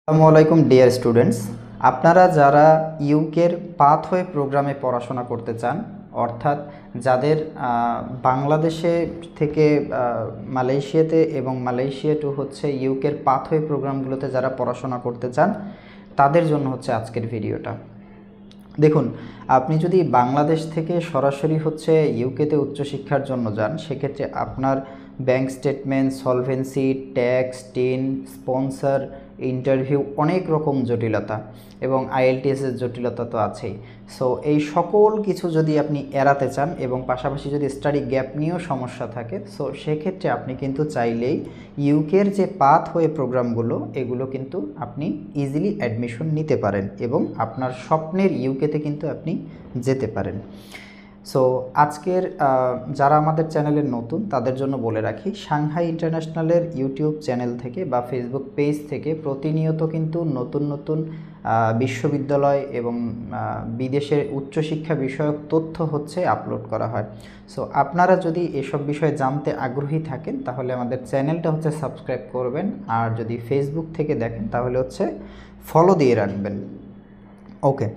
আসসালামু আলাইকুম dear students, আপনারা যারা ইউকের পাথওয়ে প্রোগ্রামে পড়াশোনা করতে চান, অর্থাৎ যাদের বাংলাদেশে থেকে মালয়েশিয়াতে এবং মালয়েশিয়া টু হচ্ছে ইউকের পাথওয়ে প্রোগ্রামগুলোতে যারা পড়াশোনা করতে চান, তাদের জন্য হচ্ছে আজকের ভিডিওটা। দেখুন, আপনি যদি বাংলাদেশ থেকে সরাসরি হচ্ছে ইউকেতে উচ্চশিক্ষার জন্য যান, সেক্ষেত্রে আপনার bank statement, solvency, tax, tin, sponsor, interview, অনেক রকম জটিলতা এবং আইএলটিএসের জটিলতা তো আছেই। সো এই সকল কিছু যদি আপনি এড়াতে চান এবং পাশাপাশি যদি স্টাডি গ্যাপ নিয়েও সমস্যা থাকে, সো সেক্ষেত্রে আপনি কিন্তু চাইলেই ইউকের যে পাথওয়ে প্রোগ্রামগুলো, এগুলো কিন্তু আপনি ইজিলি অ্যাডমিশন নিতে পারেন এবং আপনার স্বপ্নের ইউকেতে কিন্তু আপনি যেতে পারেন। সো আজকের যারা আমাদের চ্যানেলের নতুন, তাদের জন্য বলে রাখি, সাংহাই ইন্টারন্যাশনালের ইউটিউব চ্যানেল থেকে বা ফেসবুক পেজ থেকে প্রতিনিয়ত কিন্তু নতুন নতুন বিশ্ববিদ্যালয় এবং বিদেশের উচ্চশিক্ষা বিষয়ক তথ্য হচ্ছে আপলোড করা হয়। সো আপনারা যদি এসব বিষয়ে জানতে আগ্রহী থাকেন, তাহলে আমাদের চ্যানেলটা হচ্ছে সাবস্ক্রাইব করবেন, আর যদি ফেসবুক থেকে দেখেন তাহলে হচ্ছে ফলো দিয়ে রাখবেন। ওকে,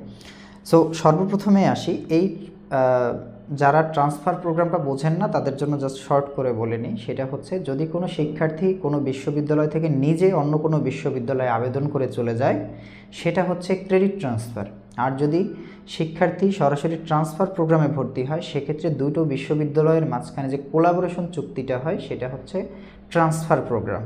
সো সর্বপ্রথমে আসি, এই যারা ট্রান্সফার প্রোগ্রামটা বোঝেন না তাদের জন্য জাস্ট শর্ট করে বলে নিই। সেটা হচ্ছে, যদি কোনো শিক্ষার্থী কোনো বিশ্ববিদ্যালয় থেকে নিজে অন্য কোনো বিশ্ববিদ্যালয়ে আবেদন করে চলে যায়, সেটা হচ্ছে ক্রেডিট ট্রান্সফার। আর যদি শিক্ষার্থী সরাসরি ট্রান্সফার প্রোগ্রামে ভর্তি হয়, সেক্ষেত্রে দুটো বিশ্ববিদ্যালয়ের মাঝখানে যে কোলাবোরেশন চুক্তিটা হয়, সেটা হচ্ছে ট্রান্সফার প্রোগ্রাম।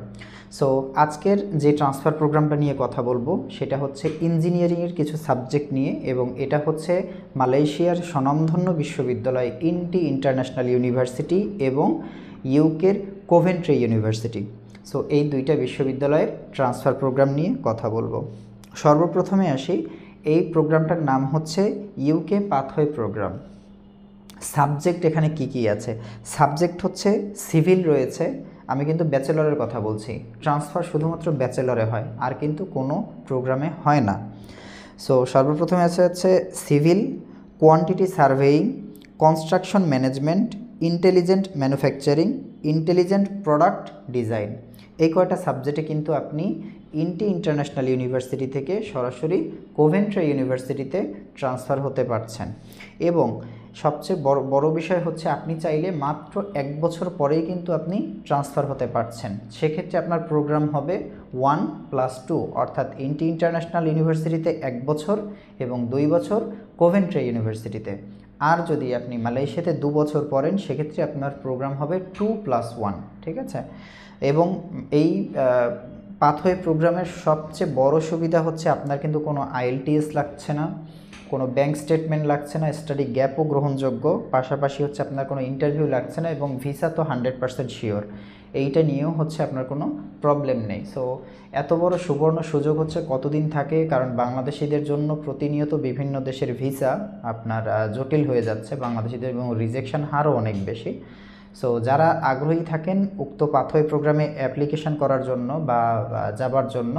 সো আজকের যে ট্রান্সফার প্রোগ্রামটা নিয়ে কথা বলবো, সেটা হচ্ছে ইঞ্জিনিয়ারিংয়ের কিছু সাবজেক্ট নিয়ে, এবং এটা হচ্ছে মালয়েশিয়ার স্বনামধন্য বিশ্ববিদ্যালয় ইনটি ইন্টারন্যাশনাল ইউনিভার্সিটি এবং ইউকের কোভেন্ট্রি ইউনিভার্সিটি। সো এই দুইটা বিশ্ববিদ্যালয়ের ট্রান্সফার প্রোগ্রাম নিয়ে কথা বলবো। সর্বপ্রথমে আসি, এই প্রোগ্রামটার নাম হচ্ছে ইউকে পাথওয়ে প্রোগ্রাম। সাবজেক্ট এখানে কি কি আছে? সাবজেক্ট হচ্ছে সিভিল রয়েছে। আমি কিন্তু ব্যাচেলরের কথা বলছি। ট্রান্সফার শুধুমাত্র ব্যাচেলরে হয়, আর কিন্তু কোনো প্রোগ্রামে হয় না। সো সর্বপ্রথমে আছে হচ্ছে civil, quantity surveying, construction management, intelligent manufacturing, intelligent product design. এই কয়টা সাবজেক্টে কিন্তু আপনি ইনটি ইন্টারন্যাশনাল ইউনিভার্সিটি থেকে সরাসরি কোভেন্ট্রি ইউনিভার্সিটিতে ট্রান্সফার হতে পারছেন। এবং সবচেয়ে বড় বিষয় হচ্ছে, আপনি চাইলে মাত্র 1 বছর পরেই কিন্তু আপনি ট্রান্সফার হতে পারছেন। সেক্ষেত্রে আপনার প্রোগ্রাম হবে 1+2, অর্থাৎ ইনটি ইন্টারন্যাশনাল ইউনিভার্সিটিতে 1 বছর এবং 2 বছর কোভেন্ট্রি ইউনিভার্সিটিতে। আর যদি আপনি মালয়েশিয়াতে 2 বছর পড়েন, সেক্ষেত্রে আপনার প্রোগ্রাম হবে 2+1, ঠিক আছে? এবং এই পাথওয়ে প্রোগ্রামের সবচেয়ে বড় সুবিধা হচ্ছে, আপনার কিন্তু কোনো আইএলটিএস লাগছে না, কোনো ব্যাংক স্টেটমেন্ট লাগছে না, স্টাডি গ্যাপও গ্রহণযোগ্য, পাশাপাশি হচ্ছে আপনার কোনো ইন্টারভিউ লাগছে না, এবং ভিসা তো 100% শিওর। এইটা নিয়েও হচ্ছে আপনার কোনো প্রবলেম নেই। সো এত বড় সুবর্ণ সুযোগ হচ্ছে কতদিন থাকে, কারণ বাংলাদেশিদের জন্য প্রতিনিয়ত বিভিন্ন দেশের ভিসা আপনার জটিল হয়ে যাচ্ছে বাংলাদেশিদের, এবং রিজেকশন হারও অনেক বেশি। সো যারা আগ্রহী থাকেন উক্ত পাথওয়ে প্রোগ্রামে অ্যাপ্লিকেশন করার জন্য বা যাবার জন্য,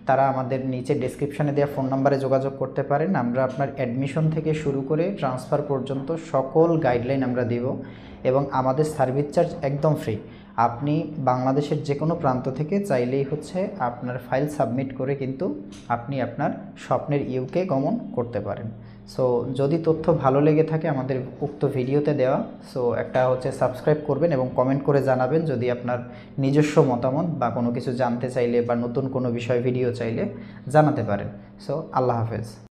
তারা আমাদের নিচে ডেসক্রিপশনে দেওয়া ফোন নাম্বারে যোগাযোগ করতে পারেন। আমরা আপনার অ্যাডমিশন থেকে শুরু করে ট্রান্সফার পর্যন্ত সকল গাইডলাইন আমরা দেব, এবং আমাদের সার্ভিস চার্জ একদম ফ্রি। আপনি বাংলাদেশের যে কোনো প্রান্ত থেকে চাইলেই হচ্ছে আপনার ফাইল সাবমিট করে কিন্তু আপনি আপনার স্বপ্নের ইউকে গমন করতে পারেন। সো যদি তথ্য ভালো লেগে থাকে আমাদের উক্ত ভিডিওতে দেওয়া, সো একটা হচ্ছে সাবস্ক্রাইব করবেন এবং কমেন্ট করে জানাবেন যদি আপনার নিজস্ব মতামত বা কোনো কিছু জানতে চাইলে বা নতুন কোনো বিষয় ভিডিও চাইলে জানাতে পারেন। সো আল্লাহ হাফেজ।